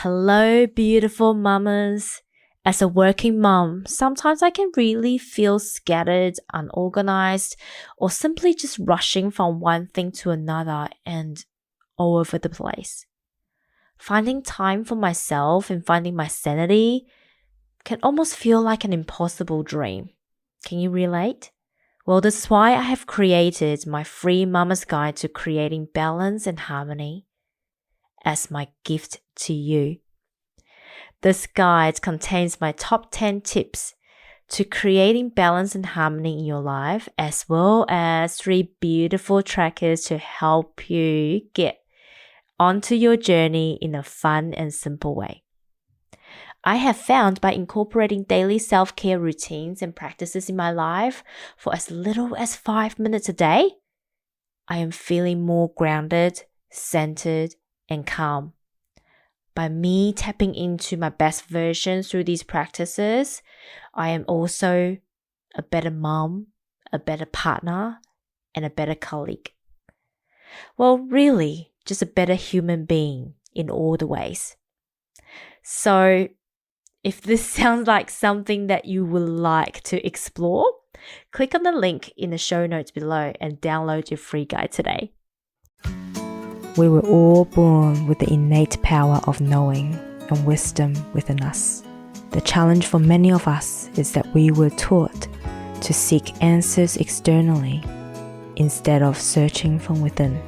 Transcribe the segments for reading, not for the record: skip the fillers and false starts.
Hello, beautiful mamas. As a working mom, sometimes I can really feel scattered, unorganized, or simply just rushing from one thing to another and all over the place. Finding time for myself and finding my sanity can almost feel like an impossible dream. Can you relate? Well, this is why I have created my free Mama's Guide to Creating Balance and Harmony as my gift to you. This guide contains my top 10 tips to creating balance and harmony in your life, as well as 3 beautiful trackers to help you get onto your journey in a fun and simple way. I have found by incorporating daily self-care routines and practices in my life for as little as 5 minutes a day, I am feeling more grounded, centered, and calm. By me tapping into my best version through these practices, I am also a better mom, a better partner, and a better colleague. Well, really, just a better human being in all the ways. So, if this sounds like something that you would like to explore, click on the link in the show notes below and download your free guide today. We were all born with the innate power of knowing and wisdom within us. The challenge for many of us is that we were taught to seek answers externally instead of searching from within.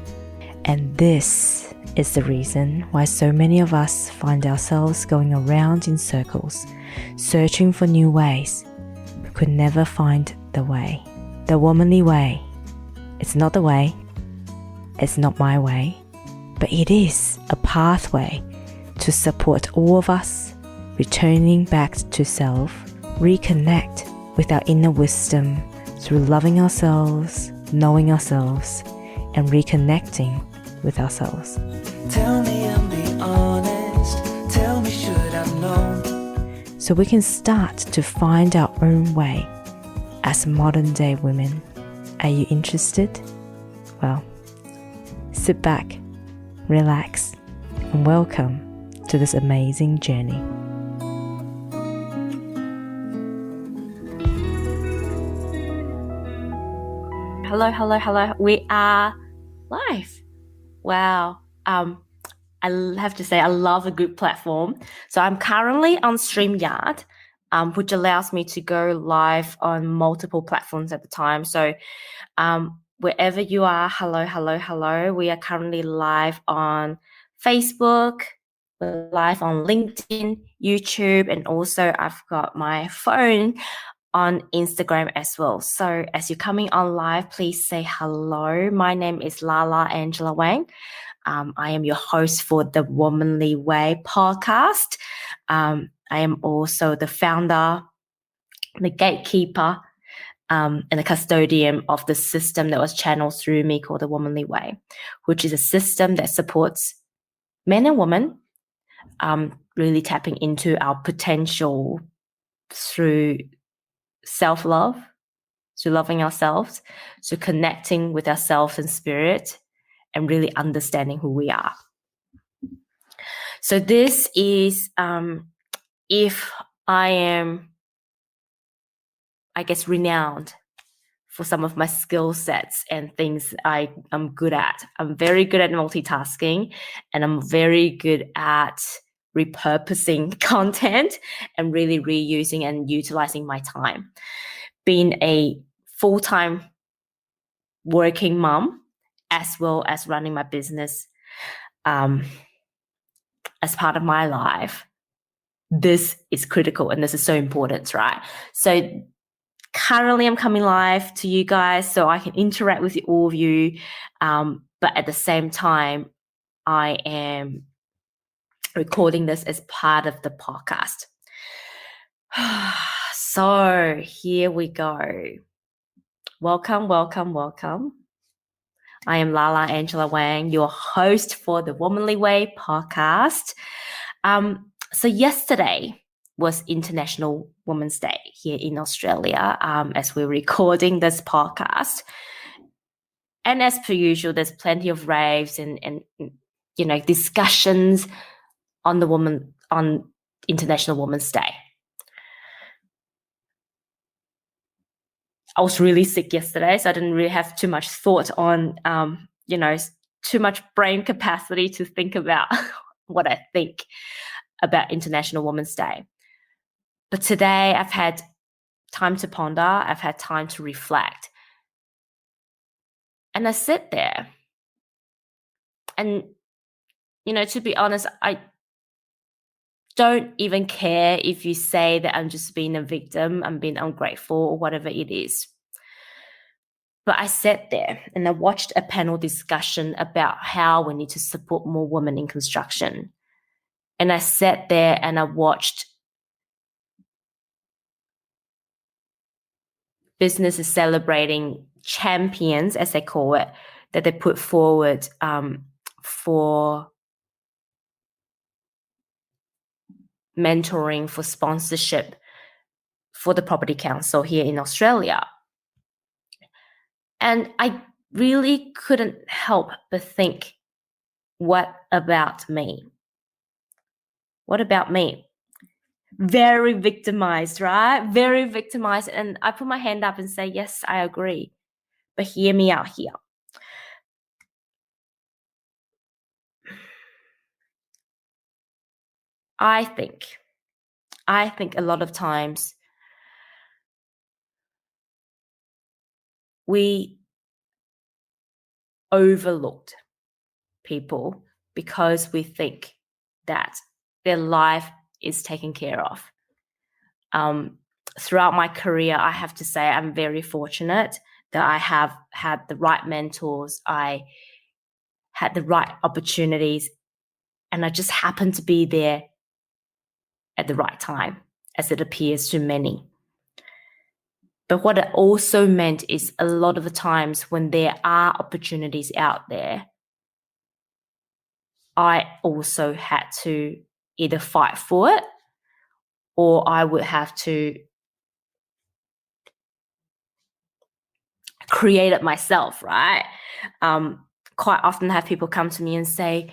And this is the reason why so many of us find ourselves going around in circles, searching for new ways, but could never find the way. The womanly way. It's not the way. It's not my way. But it is a pathway to support all of us returning back to self, reconnect with our inner wisdom through loving ourselves, knowing ourselves, and reconnecting with ourselves. Tell me and be honest. Tell me should I've known. So we can start to find our own way as modern day women. Are you interested? Well, sit back, relax, and welcome to this amazing journey. Hello. We are live. Wow. I have to say I love a good platform. So I'm currently on StreamYard, which allows me to go live on multiple platforms at the time. So wherever you are, hello. We are currently live on Facebook, we're live on LinkedIn, YouTube, and also I've got my phone on Instagram as well. So as you're coming on live, please say hello. My name is Lala Angela Wang. I am your host for the Womanly Way podcast. I am also the founder, the gatekeeper, and the custodian of the system that was channeled through me called the Womanly Way, which is a system that supports men and women really tapping into our potential through self-love, through loving ourselves, through connecting with ourselves and spirit, and really understanding who we are. So this is if I am, I guess, renowned for some of my skill sets and things I am good at. I'm very good at multitasking, and I'm very good at repurposing content and really reusing and utilizing my time. Being a full-time working mom, as well as running my business as part of my life, this is critical and this is so important, right? So currently I'm coming live to you guys so I can interact with all of you, but at the same time, I am recording this as part of the podcast. So here we go. Welcome. I am Lala Angela Wang, your host for the Womanly Way podcast. So yesterday was International Women's Day here in Australia, as we're recording this podcast. And as per usual, there's plenty of raves and discussions on International Women's Day. I was really sick yesterday, so I didn't really have too much thought on, too much brain capacity to think about what I think about International Women's Day. But today I've had time to ponder, I've had time to reflect. And I sit there and, to be honest, I don't even care if you say that I'm just being a victim, I'm being ungrateful or whatever it is. But I sat there and I watched a panel discussion about how we need to support more women in construction. And I sat there and I watched businesses celebrating champions, as they call it, that they put forward for mentoring, for sponsorship for the Property Council here in Australia. And I really couldn't help but think, what about me? What about me? Very victimized, right? Very victimized. And I put my hand up and say, yes, I agree. But hear me out here. I think a lot of times we overlooked people because we think that their life is taken care of. Throughout my career, I have to say I'm very fortunate that I have had the right mentors, I had the right opportunities, and I just happened to be there at the right time, as it appears to many. But what it also meant is a lot of the times when there are opportunities out there, I also had to either fight for it or I would have to create it myself, right? Quite often have people come to me and say,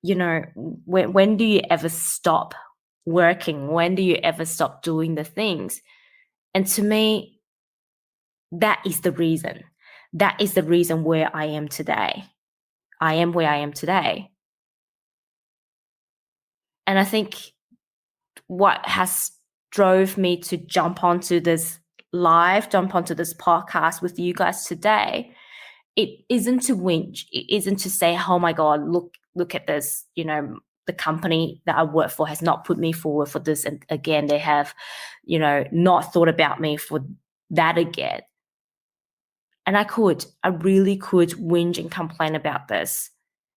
when do you ever stop working? When do you ever stop doing the things? And to me, that is the reason. That is the reason where I am today. I am where I am today. And I think what has drove me to jump onto this podcast with you guys today, it isn't to whinge. It isn't to say, oh my God, look at this. The company that I work for has not put me forward for this. And again, they have, not thought about me for that again. And I really could whinge and complain about this.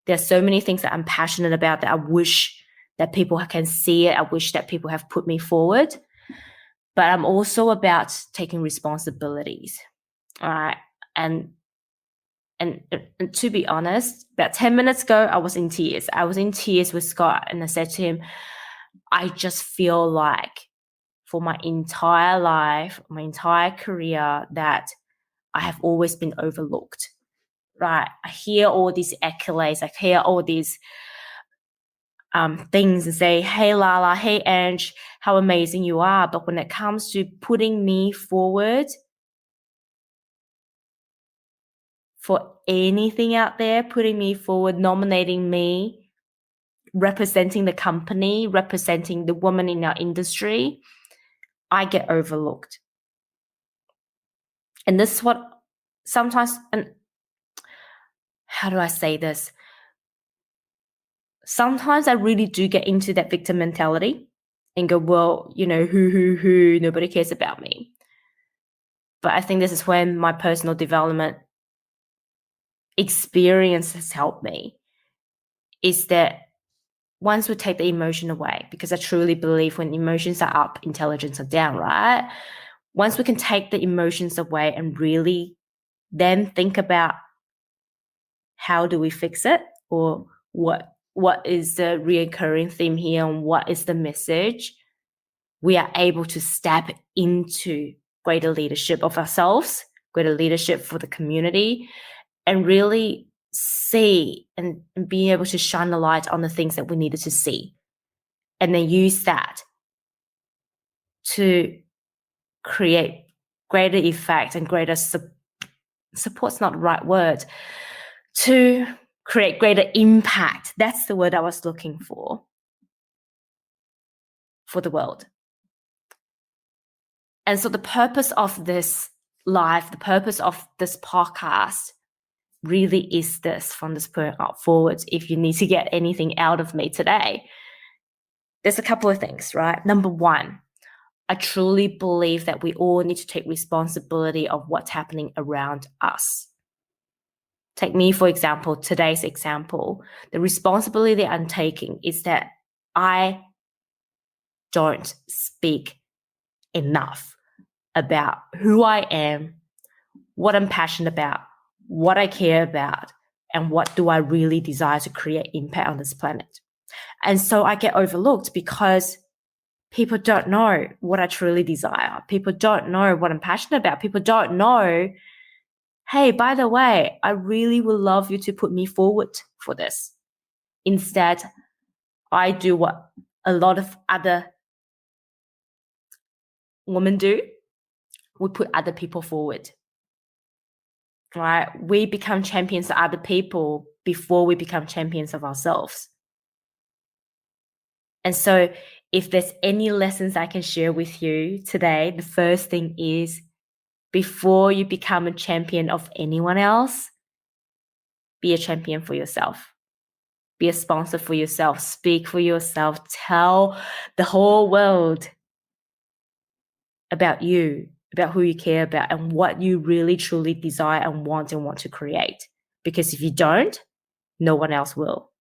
There's so many things that I'm passionate about that I wish that people can see it. I wish that people have put me forward. But I'm also about taking responsibilities. All right. And to be honest, about 10 minutes ago, I was in tears. I was in tears with Scott, and I said to him, I just feel like for my entire life, my entire career, that I have always been overlooked, right? I hear all these accolades, I hear all these things and say, hey, Lala, hey, Ange, how amazing you are. But when it comes to putting me forward for anything out there, putting me forward, nominating me, representing the company, representing the woman in our industry, I get overlooked. And this is what sometimes, and how do I say this? Sometimes I really do get into that victim mentality and go, well, who, nobody cares about me. But I think this is when my personal development experience has helped me, is that once we take the emotion away, because I truly believe when emotions are up, intelligence are down, right? Once we can take the emotions away and really then think about how do we fix it, or what is the reoccurring theme here and what is the message, we are able to step into greater leadership of ourselves, greater leadership for the community, and really see and being able to shine the light on the things that we needed to see, and then use that to create greater effect and greater support's not the right word, to create greater impact. That's the word I was looking for the world. And so the purpose of this life, the purpose of this podcast really is this, from this point forward. If you need to get anything out of me today, there's a couple of things, right? Number one, I truly believe that we all need to take responsibility of what's happening around us. Take me, for example, today's example. The responsibility I'm taking is that I don't speak enough about who I am, what I'm passionate about, what I care about, and what do I really desire to create impact on this planet. And so I get overlooked because people don't know what I truly desire. People don't know what I'm passionate about. People don't know, hey, by the way, I really would love you to put me forward for this. Instead, I do what a lot of other women do. We put other people forward, right? We become champions of other people before we become champions of ourselves. And so if there's any lessons I can share with you today, the first thing is, before you become a champion of anyone else, be a champion for yourself. Be a sponsor for yourself. Speak for yourself. Tell the whole world about you, about who you care about, and what you really truly desire and want to create. Because if you don't, no one else will.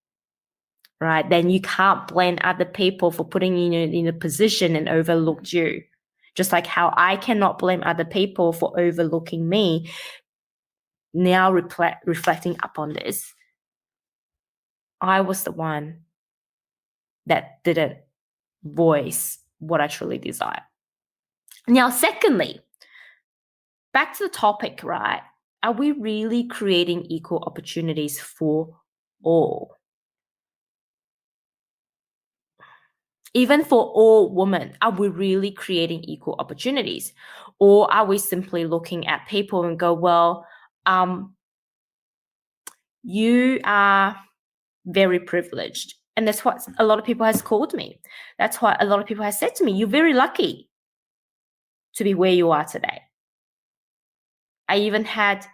Right? Then you can't blame other people for putting you in a position and overlooked you. Just like how I cannot blame other people for overlooking me. Now reflecting upon this, I was the one that didn't voice what I truly desire. Now, secondly, back to the topic, right? Are we really creating equal opportunities for all? Even for all women, are we really creating equal opportunities? Or are we simply looking at people and go, well, you are very privileged. And that's what a lot of people has called me. That's what a lot of people has said to me. You're very lucky to be where you are today. I even had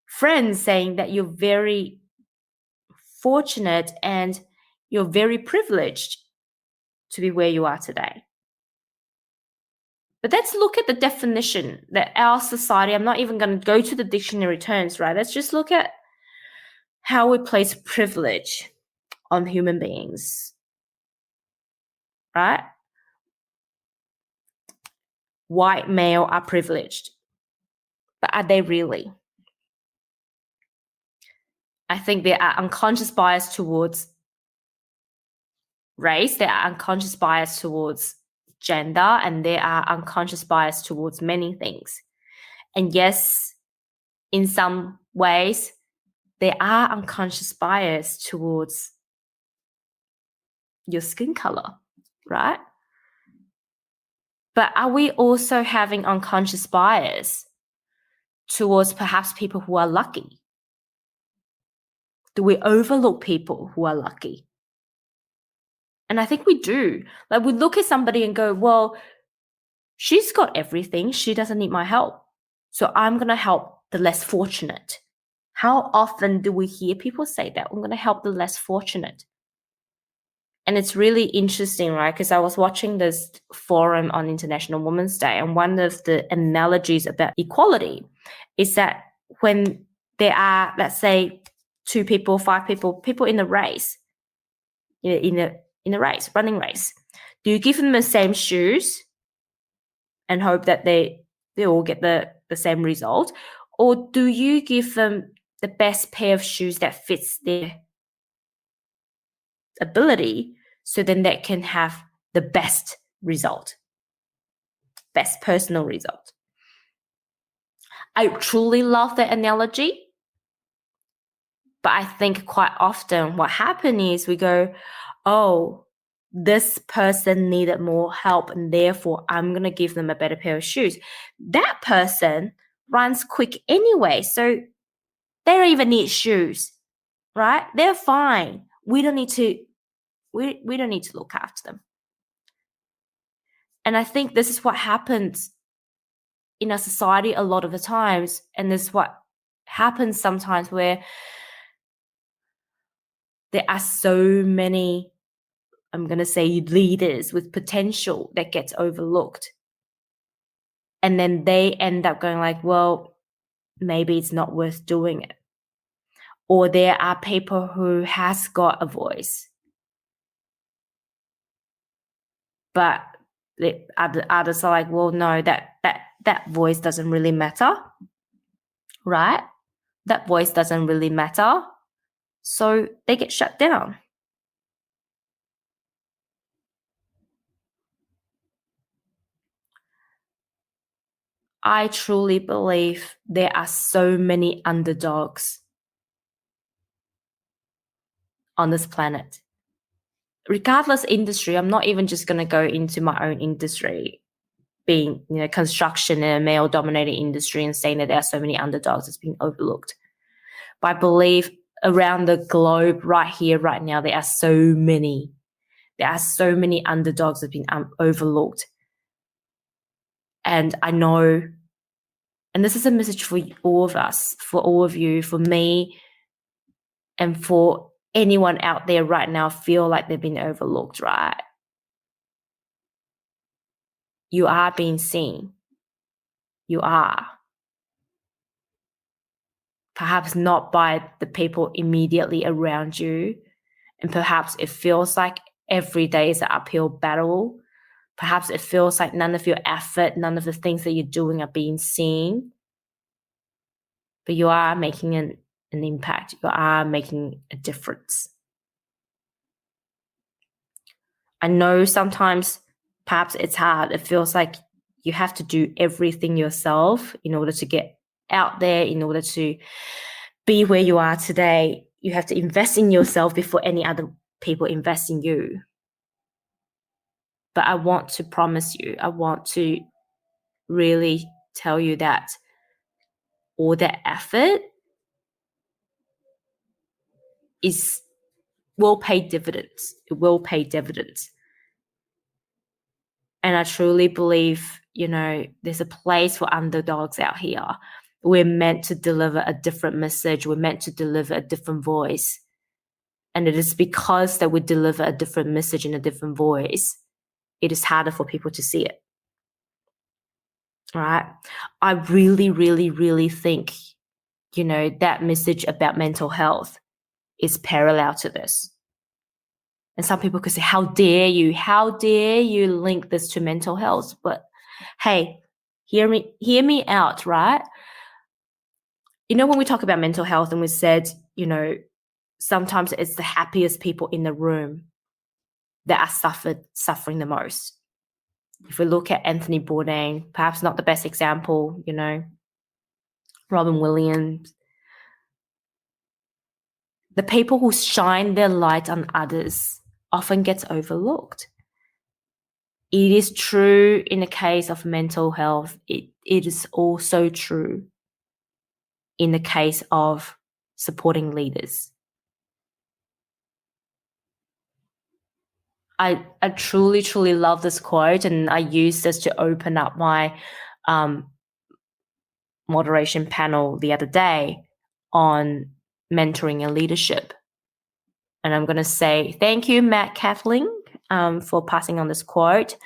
friends saying that you're very fortunate and you're very privileged to be where you are today. But let's look at the definition that our society, I'm not even going to go to the dictionary terms, right? Let's just look at how we place privilege on human beings, right? White male are privileged, but are they really? I think there are unconscious bias towards race, there are unconscious bias towards gender, and there are unconscious bias towards many things. And yes, in some ways, there are unconscious bias towards your skin color, right? But are we also having unconscious bias towards perhaps people who are lucky? Do we overlook people who are lucky? And I think we do. Like, we look at somebody and go, well, she's got everything. She doesn't need my help. So I'm going to help the less fortunate. How often do we hear people say that? I'm going to help the less fortunate. And it's really interesting, right? Because I was watching this forum on International Women's Day, and one of the analogies about equality is that when there are, let's say, 2 people, 5 people in a race, in a race, running race, do you give them the same shoes and hope that they all get the same result? Or do you give them the best pair of shoes that fits their ability, so then they can have the best result, best personal result? I truly love that analogy But I think quite often what happens is we go, oh, this person needed more help and therefore I'm going to give them a better pair of shoes. That person runs quick anyway, so they don't even need shoes, right? They're fine. We don't need to look after them. And I think this is what happens in our society a lot of the times, and this is what happens sometimes where there are so many, I'm going to say, leaders with potential that gets overlooked. And then they end up going like, well, maybe it's not worth doing it. Or there are people who has got a voice, but the others are like, well, no, that voice doesn't really matter, right? That voice doesn't really matter. So they get shut down. I truly believe there are so many underdogs on this planet. Regardless industry, I'm not even just going to go into my own industry, being, construction in a male-dominated industry, and saying that there are so many underdogs that's being overlooked. But I believe around the globe, right here, right now, there are so many underdogs that have been overlooked. And I know, and this is a message for all of us, for all of you, for me, and for anyone out there right now feel like they've been overlooked, right? You are being seen. You are. Perhaps not by the people immediately around you. And perhaps it feels like every day is an uphill battle. Perhaps it feels like none of your effort, none of the things that you're doing are being seen. But you are making an impact. You are making a difference. I know sometimes perhaps it's hard. It feels like you have to do everything yourself in order to get out there, in order to be where you are today. You have to invest in yourself before any other people invest in you. But I want to promise you, I want to really tell you that all that effort will pay dividends. It will pay dividends. And I truly believe, there's a place for underdogs out here. We're meant to deliver a different message. We're meant to deliver a different voice. And it is because that we deliver a different message in a different voice, it is harder for people to see it. All right. I really, really, really think, that message about mental health is parallel to this. And some people could say, how dare you link this to mental health? But hey, hear me out, right? When we talk about mental health and we said, sometimes it's the happiest people in the room that are suffering the most. If we look at Anthony Bourdain, perhaps not the best example, Robin Williams, the people who shine their light on others often gets overlooked. It is true in the case of mental health. It is also true in the case of supporting leaders. I truly, truly love this quote, and I use this to open up my moderation panel the other day on mentoring and leadership. And I'm going to say thank you, Matt Kathling, for passing on this quote.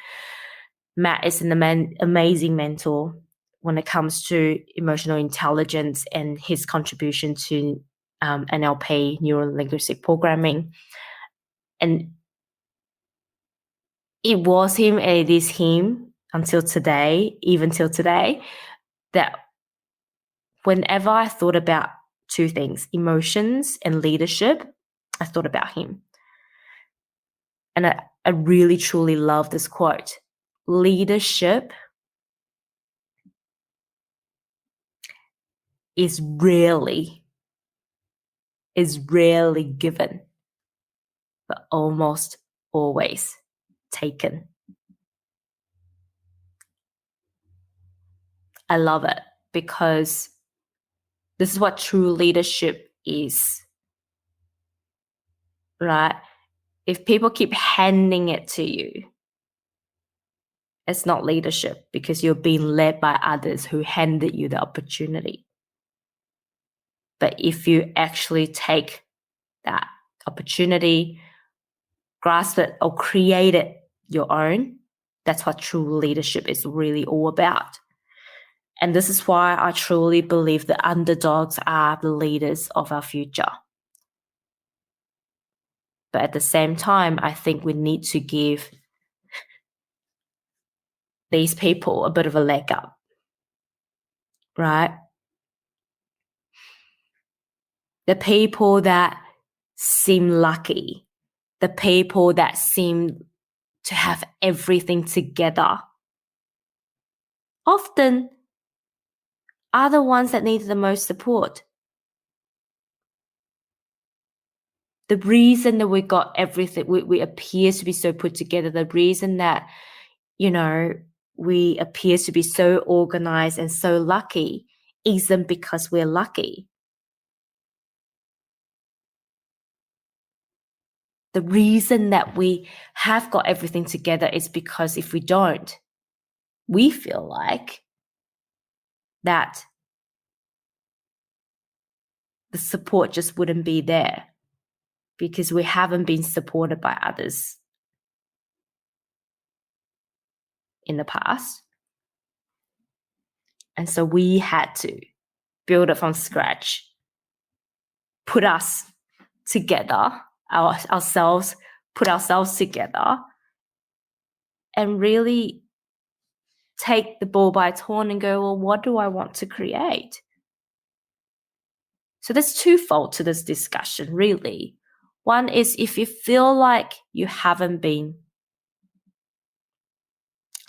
Matt is an amazing mentor when it comes to emotional intelligence and his contribution to NLP, neuro-linguistic programming. And it was him and it is him until today, even till today, that whenever I thought about two things, emotions and leadership, I thought about him. And I really, truly love this quote. Leadership is rarely is rarely given, but almost always taken. I love it because this is what true leadership is, right? If people keep handing it to you, it's not leadership because you're being led by others who handed you the opportunity. But if you actually take that opportunity, grasp it, or create it your own, that's what true leadership is really all about. And this is why I truly believe the underdogs are the leaders of our future. But at the same time, I think we need to give these people a bit of a leg up, right? The people that seem lucky, the people that seem to have everything together, often are the ones that need the most support. The reason that we got everything, we appear to be so put together, the reason that, we appear to be so organized and so lucky isn't because we're lucky. The reason that we have got everything together is because if we don't, we feel like that the support just wouldn't be there because we haven't been supported by others in the past. And so we had to build it from scratch, put us together, ourselves, put ourselves together, and really take the ball by its horn and go, well, what do I want to create? So there's twofold to this discussion, really. One is if you feel like you haven't been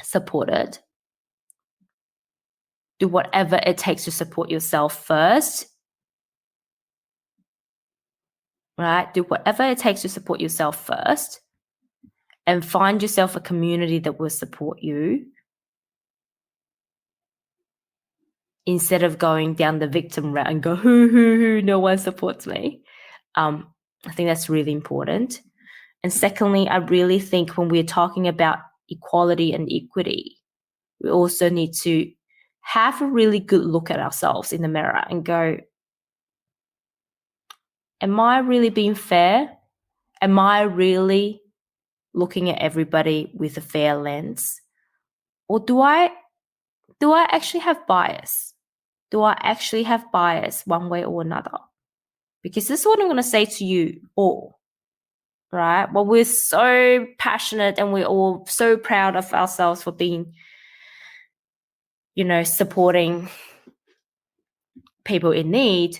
supported, do whatever it takes to support yourself first, right? Do whatever it takes to support yourself first and find yourself a community that will support you instead of going down the victim route and go, hoo, no one supports me. I think that's really important. And secondly, I really think when we're talking about equality and equity, we also need to have a really good look at ourselves in the mirror and go, am I really being fair? Am I really looking at everybody with a fair lens? Or do I actually have bias? Do I actually have bias one way or another? Because this is what I'm going to say to you all, right? Well, we're so passionate and we're all so proud of ourselves for being, supporting people in need.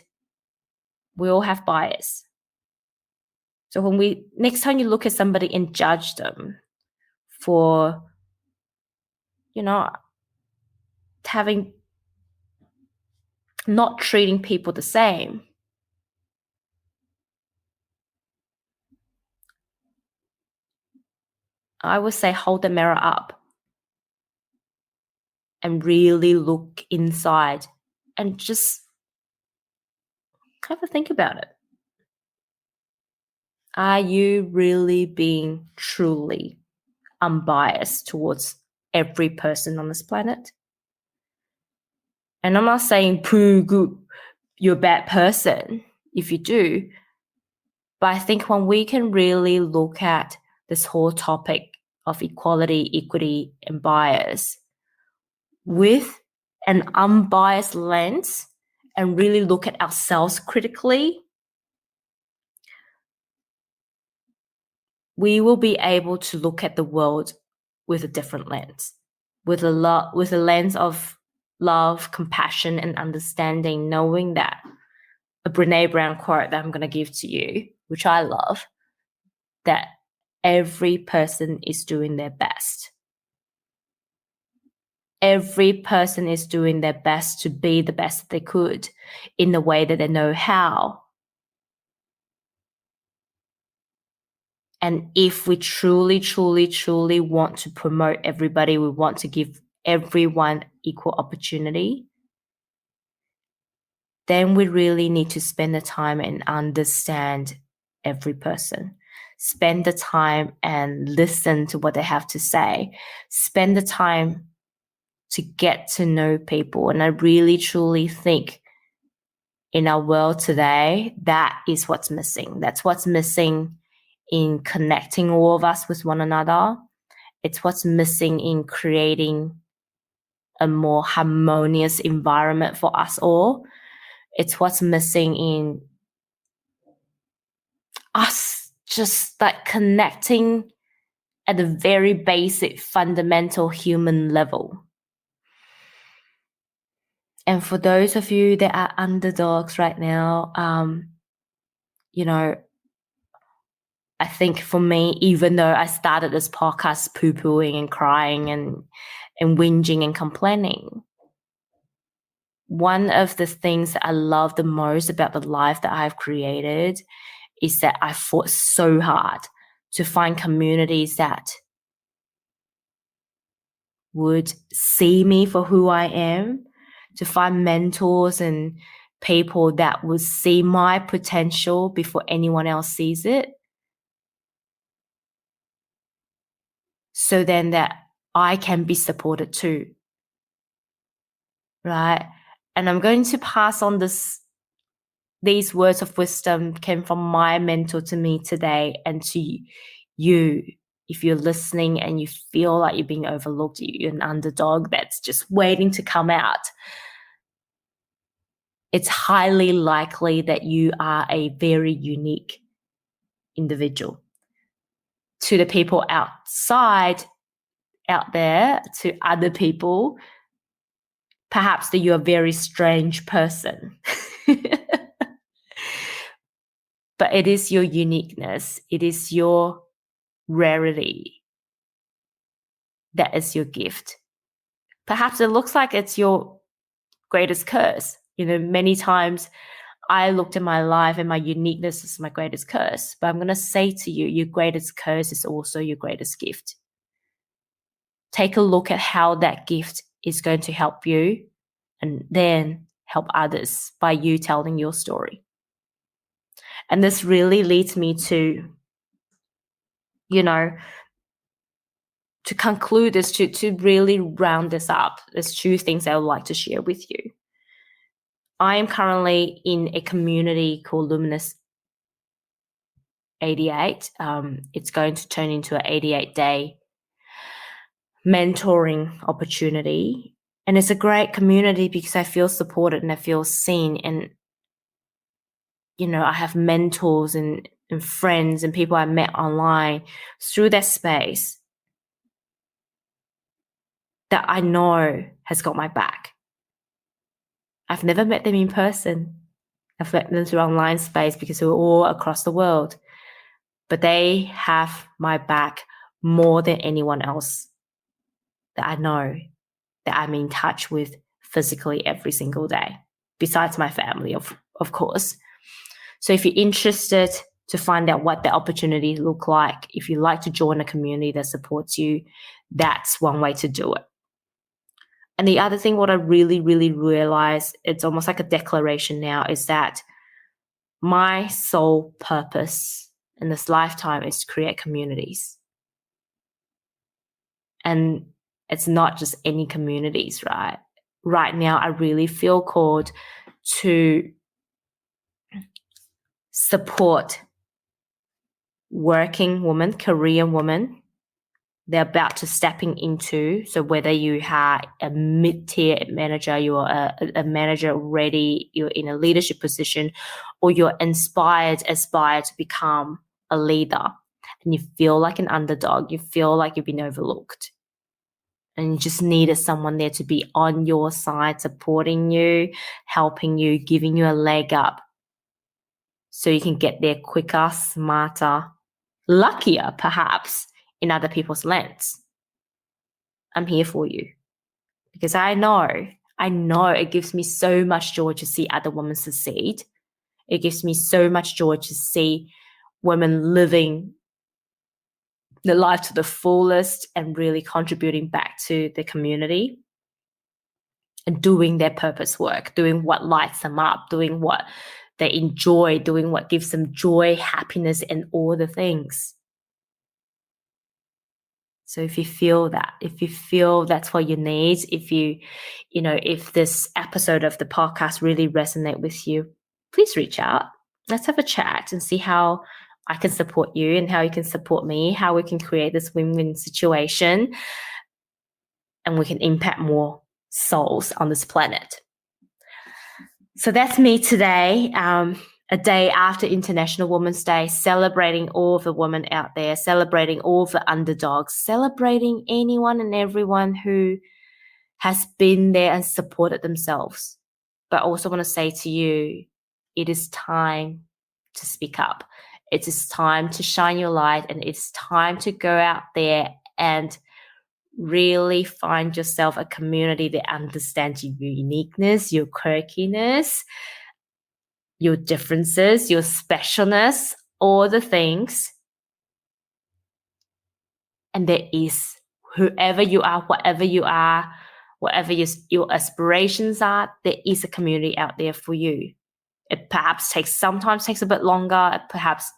We all have bias. So when next time you look at somebody and judge them for, not treating people the same, I would say hold the mirror up and really look inside and just have a think about it. Are you really being truly unbiased towards every person on this planet? And I'm not saying poo good, you're a bad person if you do, but I think when we can really look at this whole topic of equality, equity, and bias with an unbiased lens and really look at ourselves critically, we will be able to look at the world with a different lens, with a lens of love, compassion, and understanding, knowing that a Brene Brown quote that I'm going to give to you, which I love, that every person is doing their best. Every person is doing their best to be the best they could in the way that they know how. And if we truly, truly, truly want to promote everybody, we want to give everyone equal opportunity, then we really need to spend the time and understand every person. Spend the time and listen to what they have to say. Spend the time to get to know people. And I really, truly think in our world today, that is what's missing. That's what's missing in connecting all of us with one another. It's what's missing in creating a more harmonious environment for us all. It's what's missing in us just like connecting at a very basic, fundamental human level. And for those of you that are underdogs right now, I think for me, even though I started this podcast poo-pooing and crying and whinging and complaining, one of the things that I love the most about the life that I've created is that I fought so hard to find communities that would see me for who I am, to find mentors and people that would see my potential before anyone else sees it. So then that I can be supported too, right? And I'm going to pass on these words of wisdom came from my mentor to me today and to you. If you're listening and you feel like you're being overlooked, you're an underdog that's just waiting to come out, it's highly likely that you are a very unique individual. To the people outside, out there, to other people, perhaps that you're a very strange person. But it is your uniqueness. It is your rarity that is your gift. Perhaps it looks like it's your greatest curse. Many times I looked at my life and my uniqueness as my greatest curse. But I'm going to say to you, your greatest curse is also your greatest gift. Take a look at how that gift is going to help you and then help others by you telling your story. And this really leads me to, to conclude this, to really round this up. There's two things I would like to share with you. I am currently in a community called Luminous 88. It's going to turn into an 88-day mentoring opportunity. And it's a great community because I feel supported and I feel seen. And, I have mentors and friends and people I met online through that space that I know has got my back. I've never met them in person. I've met them through online space because we're all across the world. But they have my back more than anyone else that I know, that I'm in touch with physically every single day, besides my family, of course. So if you're interested to find out what the opportunities look like, if you like to join a community that supports you, that's one way to do it. And the other thing, what I really, really realized, it's almost like a declaration now, is that my sole purpose in this lifetime is to create communities. And it's not just any communities, right? Right now, I really feel called to support working women, Korean women, they're about to stepping into. So whether you are a mid-tier manager, you're a manager already, you're in a leadership position, or you're aspire to become a leader, and you feel like an underdog, you feel like you've been overlooked, and you just needed someone there to be on your side, supporting you, helping you, giving you a leg up so you can get there quicker, smarter, luckier perhaps in other people's lens. I'm here for you because I know it gives me so much joy to see other women succeed. It gives me so much joy to see women living their life to the fullest and really contributing back to the community and doing their purpose work, doing what lights them up, doing what they enjoy, doing what gives them joy, happiness, and all the things. So if you feel that, if you feel that's what you need, if this episode of the podcast really resonate with you, please reach out. Let's have a chat and see how I can support you and how you can support me, how we can create this win-win situation and we can impact more souls on this planet. So that's me today, a day after International Women's Day, celebrating all of the women out there, celebrating all of the underdogs, celebrating anyone and everyone who has been there and supported themselves. But I also want to say to you, it is time to speak up. It is time to shine your light, and it's time to go out there and really find yourself a community that understands your uniqueness, your quirkiness, your differences, your specialness, all the things. And there is, whoever you are, whatever your aspirations are, there is a community out there for you. It perhaps sometimes takes a bit longer. It perhaps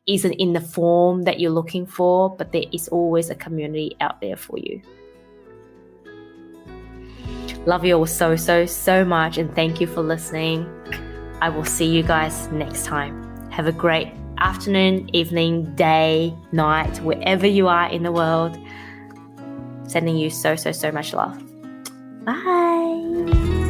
isn't in the form that you're looking for, but there is always a community out there for you. Love you all so, so, so much, and thank you for listening. I will see you guys next time. Have a great afternoon, evening, day, night, wherever you are in the world. Sending you so, so, so much love. Bye.